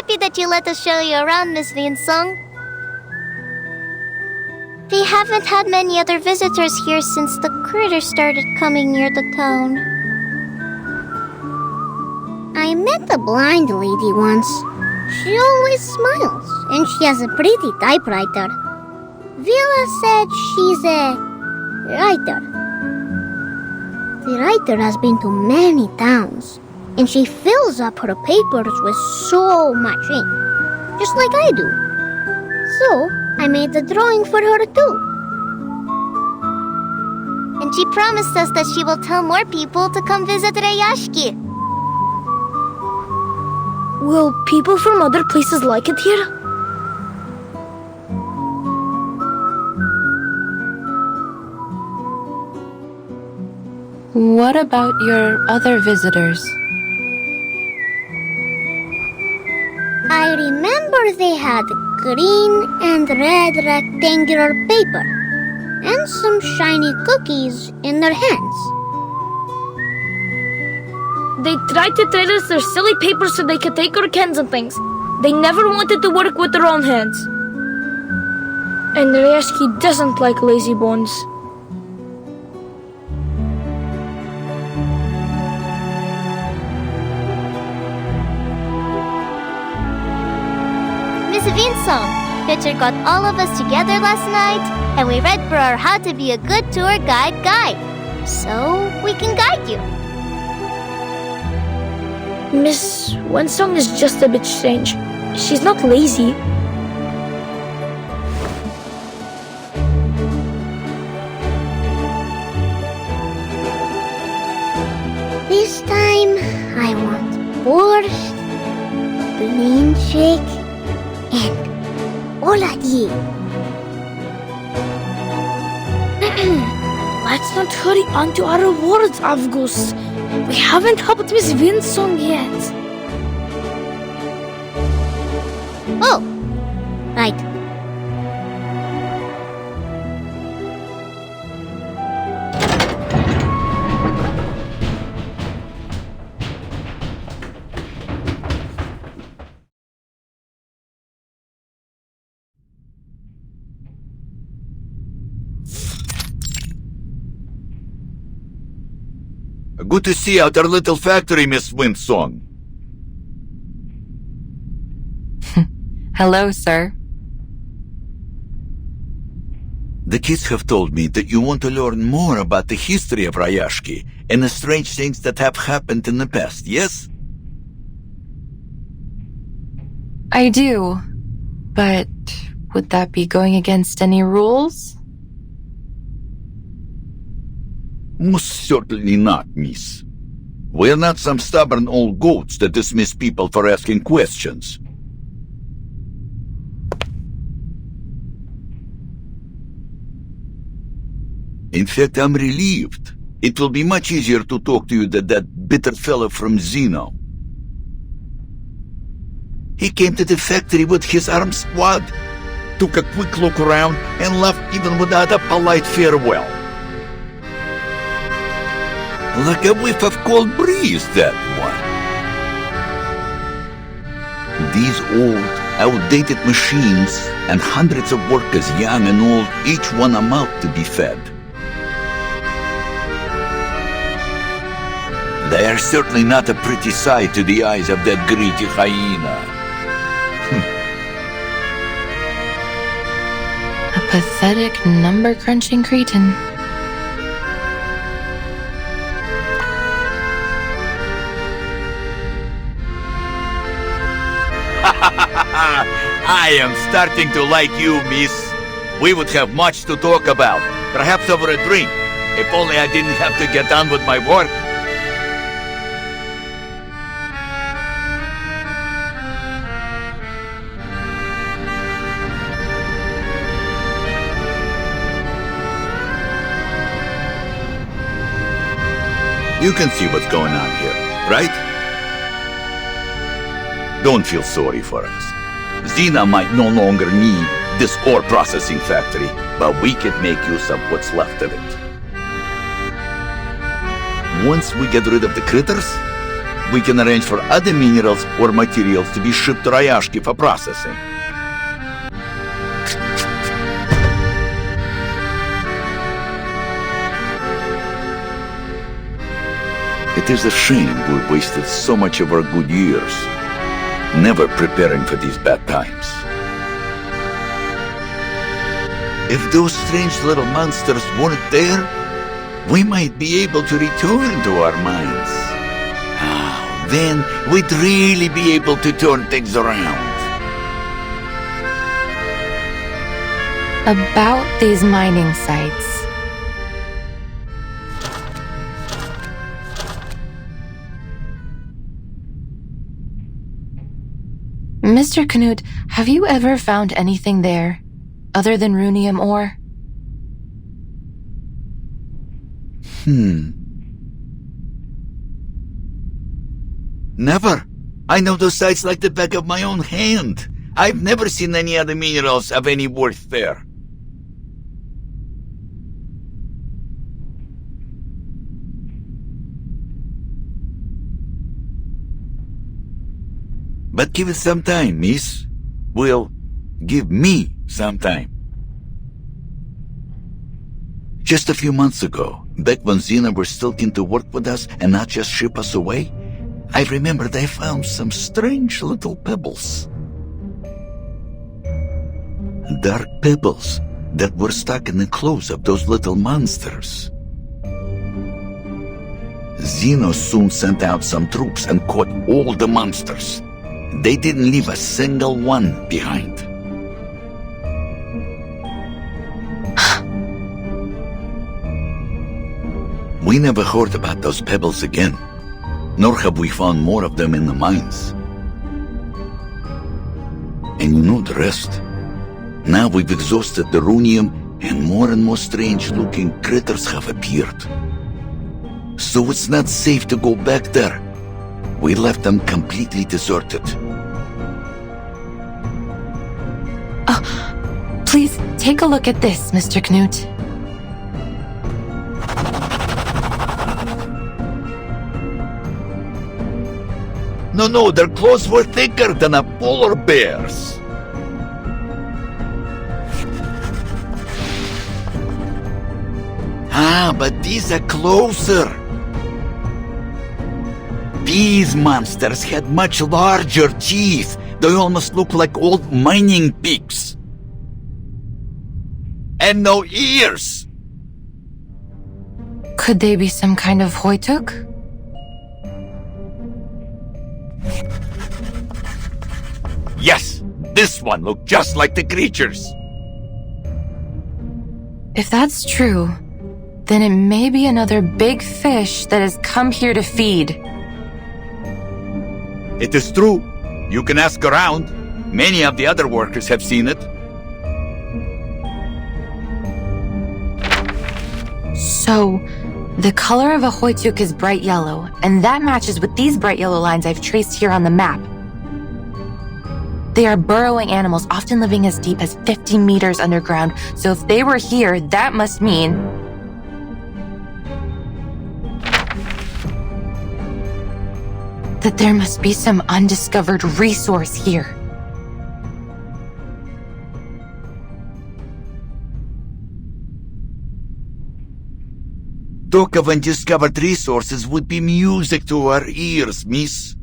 happy that you let us show you around, Miss Vinsong. We haven't had many other visitors here since the critters started coming near the town. I met a blind lady once. She always smiles, and she has a pretty typewriter. Villa said she's a writer. The writer has been to many towns, and she fills up her papers with so much ink, just like I do. So, I made a drawing for her too. And she promised us that she will tell more people to come visit Rayashki. Will people from other places like it here? What about your other visitors? I remember they had green and red rectangular paper and some shiny cookies in their hands. They tried to trade us their silly papers so they could take our cans and things. They never wanted to work with their own hands. And Rayashki doesn't like lazy bones. Miss Vinsong, Richard got all of us together last night, and we read for our How to Be a Good Tour guide. So we can guide you. Miss Winsong is just a bit strange. She's not lazy. This time, I want borscht, bean shake, and oladji. Let's not hurry on to our rewards, Avgust. We haven't helped Miss Vinsong yet. Oh, right. Good to see you at our little factory, Miss Winsong. Hello, sir. The kids have told me that you want to learn more about the history of Rayashki and the strange things that have happened in the past, yes? I do. But would that be going against any rules? Most certainly not, miss. We're not some stubborn old goats that dismiss people for asking questions. In fact, I'm relieved. It will be much easier to talk to you than that bitter fellow from Zeno. He came to the factory with his arm squad, took a quick look around, and left even without a polite farewell. Like a whiff of cold breeze, that one. These old, outdated machines and hundreds of workers, young and old, each one a mouth to be fed. They are certainly not a pretty sight to the eyes of that greedy hyena. A pathetic number-crunching cretin. I am starting to like you, miss. We would have much to talk about, perhaps over a drink, if only I didn't have to get on with my work. You can see what's going on here, right? Don't feel sorry for us. Zena might no longer need this ore processing factory, but we can make use of what's left of it. Once we get rid of the critters, we can arrange for other minerals or materials to be shipped to Rayashki for processing. It is a shame we wasted so much of our good years, never preparing for these bad times. If those strange little monsters weren't there, we might be able to return to our mines. Then we'd really be able to turn things around. About these mining sites. Mr. Knut, have you ever found anything there, other than runium ore? Never. I know those sites like the back of my own hand. I've never seen any other minerals of any worth there. But give it some time, miss. Well, give me some time. Just a few months ago, back when Xena were still keen to work with us and not just ship us away, I remember they found some strange little pebbles. Dark pebbles that were stuck in the claws of those little monsters. Xeno soon sent out some troops and caught all the monsters. They didn't leave a single one behind. We never heard about those pebbles again, nor have we found more of them in the mines. And you know the rest. Now we've exhausted the runium, and more strange-looking critters have appeared. So it's not safe to go back there. We left them completely deserted. Please take a look at this, Mr. Knut. No, their claws were thicker than a polar bear's. But these are closer. These monsters had much larger teeth. They almost look like old mining picks. And no ears. Could they be some kind of Hoytuk? Yes, this one looked just like the creatures. If that's true, then it may be another big fish that has come here to feed. It is true. You can ask around. Many of the other workers have seen it. So, the color of a Hoytuk is bright yellow, and that matches with these bright yellow lines I've traced here on the map. They are burrowing animals, often living as deep as 50 meters underground, so if they were here, that must mean that there must be some undiscovered resource here. Talk of undiscovered resources would be music to our ears, miss.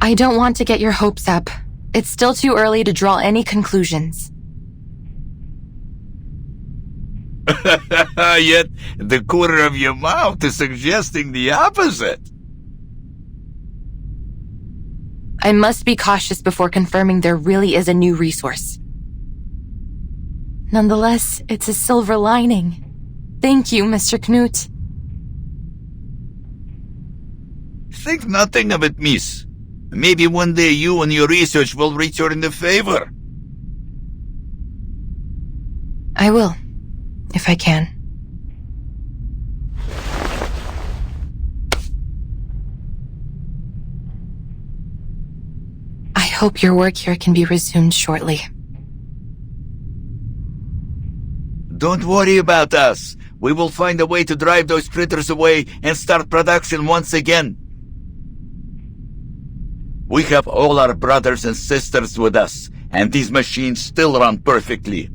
I don't want to get your hopes up. It's still too early to draw any conclusions. Yet, the corner of your mouth is suggesting the opposite. I must be cautious before confirming there really is a new resource. Nonetheless, it's a silver lining. Thank you, Mr. Knut. Think nothing of it, miss. Maybe one day you and your research will return the favor. I will, if I can. I hope your work here can be resumed shortly. Don't worry about us. we will find a way to drive those critters away and start production once again. We have all our brothers and sisters with us, and these machines still run perfectly.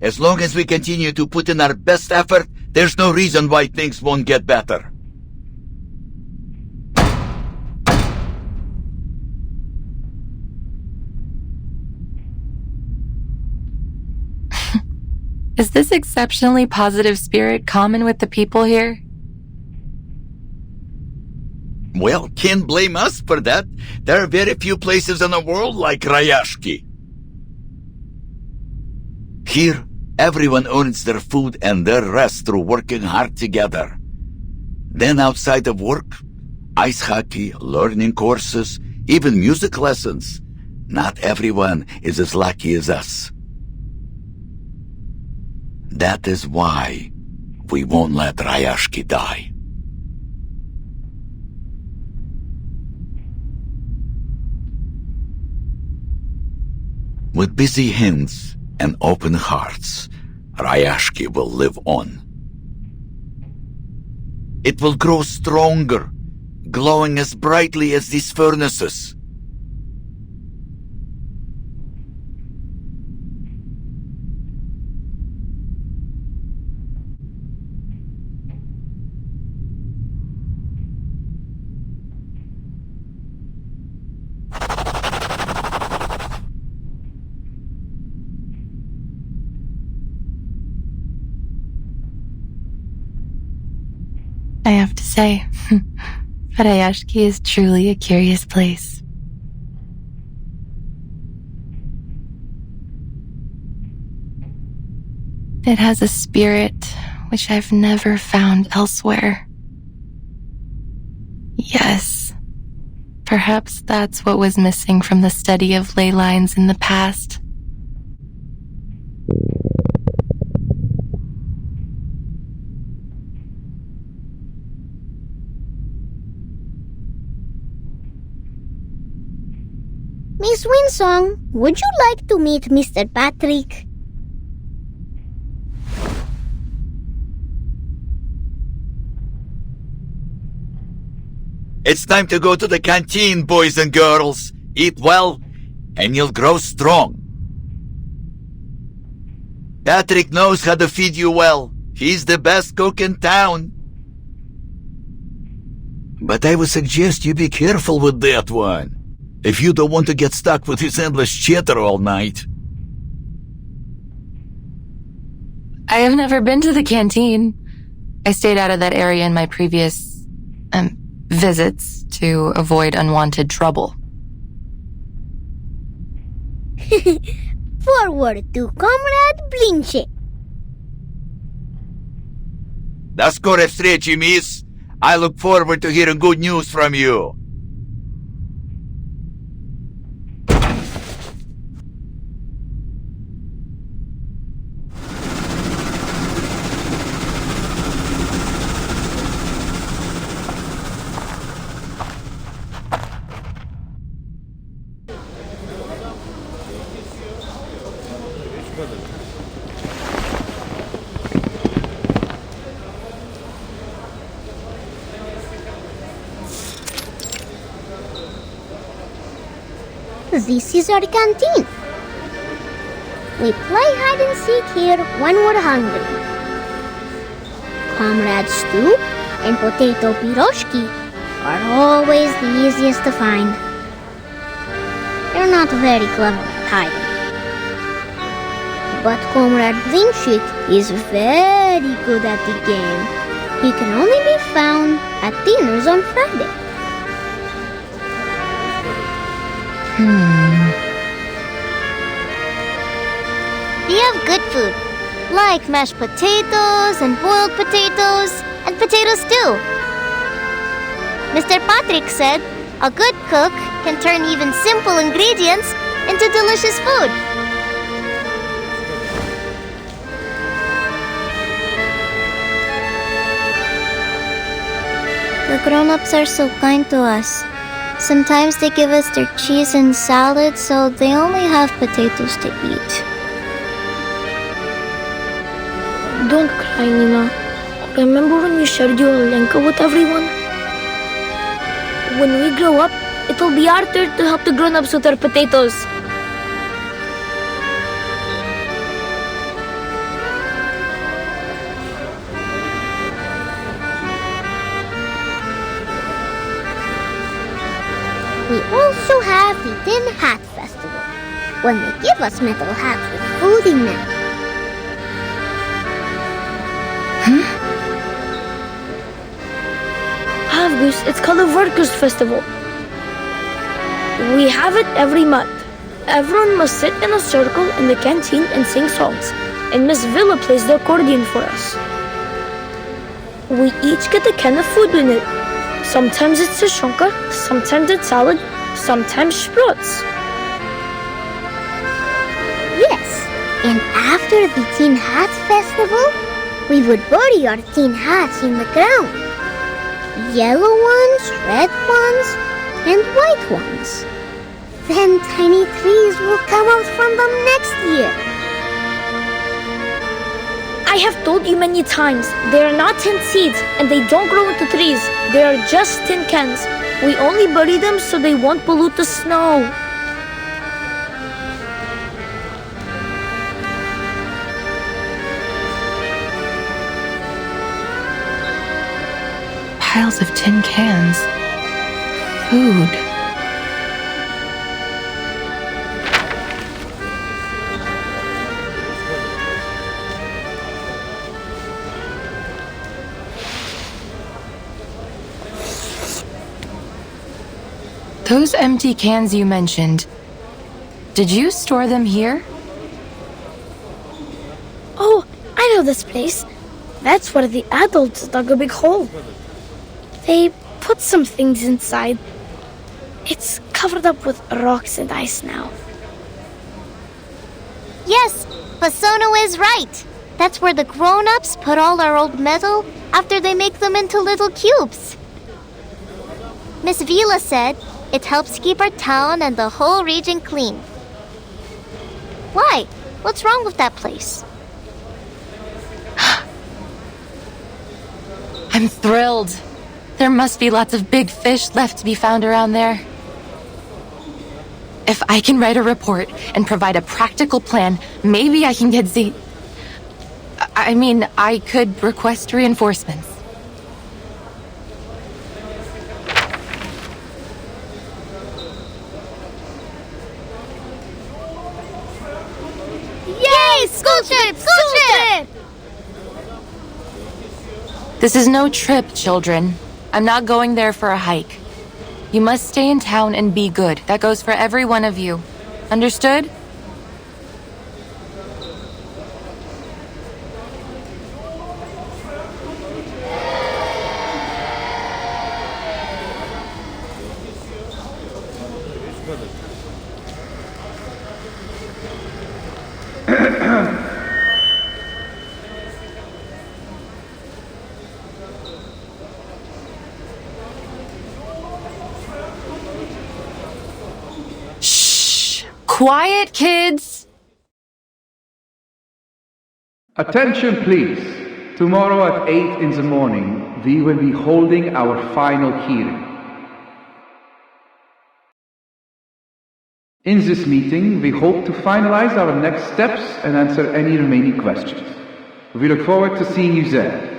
As long as we continue to put in our best effort, there's no reason why things won't get better. Is this exceptionally positive spirit common with the people here? Well, can't blame us for that. There are very few places in the world like Rayashki. Here, everyone earns their food and their rest through working hard together. Then outside of work, ice hockey, learning courses, even music lessons. Not everyone is as lucky as us. That is why we won't let Rayashki die. With busy hands and open hearts, Rayashki will live on. It will grow stronger, glowing as brightly as these furnaces. I have to say, Rayashki is truly a curious place. It has a spirit which I've never found elsewhere. Yes, perhaps that's what was missing from the study of ley lines in the past. Miss Winsong, would you like to meet Mr. Patrick? It's time to go to the canteen, boys and girls. Eat well, and you'll grow strong. Patrick knows how to feed you well. He's the best cook in town. But I would suggest you be careful with that one, if you don't want to get stuck with his endless chatter all night. I have never been to the canteen. I stayed out of that area in my previous, visits to avoid unwanted trouble. Forward to Comrade Blinche. До скорой встречи, miss. I look forward to hearing good news from you. This is our canteen. We play hide and seek here when we're hungry. Comrade stew and potato piroshki are always the easiest to find. They're not very clever at hiding. But Comrade Blinchik is very good at the game. He can only be found at dinners on Friday. We have good food, like mashed potatoes and boiled potatoes and potato stew. Mr. Patrick said a good cook can turn even simple ingredients into delicious food. The grown-ups are so kind to us. Sometimes they give us their cheese and salad, so they only have potatoes to eat. Don't cry, Nina. Remember when you shared your lenka with everyone? When we grow up, it'll be our turn to help the grown-ups with their potatoes. We also have the Tin Hat Festival, when they give us metal hats with food in them. Goose, it's called a Workers' Festival. We have it every month. Everyone must sit in a circle in the canteen and sing songs, and Miss Villa plays the accordion for us. We each get a can of food in it. Sometimes it's tashonka, sometimes it's salad, sometimes sprouts. Yes, and after the Tin Hat Festival, we would bury our tin hats in the ground. Yellow ones, red ones, and white ones. Then tiny trees will come out from them next year. I have told you many times, they are not tin seeds and they don't grow into trees. They are just tin cans. We only bury them so they won't pollute the snow. Piles of tin cans. Food. Those empty cans you mentioned, did you store them here? Oh, I know this place. That's where the adults dug a big hole. They put some things inside. It's covered up with rocks and ice now. Yes, Pasono is right. That's where the grown-ups put all our old metal after they make them into little cubes. Miss Vila said it helps keep our town and the whole region clean. Why? What's wrong with that place? I'm thrilled. There must be lots of big fish left to be found around there. If I can write a report and provide a practical plan, maybe I can get I could request reinforcements. Yay! School trip! School trip! This is no trip, children. I'm not going there for a hike. You must stay in town and be good. That goes for every one of you. Understood? Quiet, kids! Attention, please. Tomorrow at 8 in the morning, we will be holding our final hearing. In this meeting, we hope to finalize our next steps and answer any remaining questions. We look forward to seeing you there.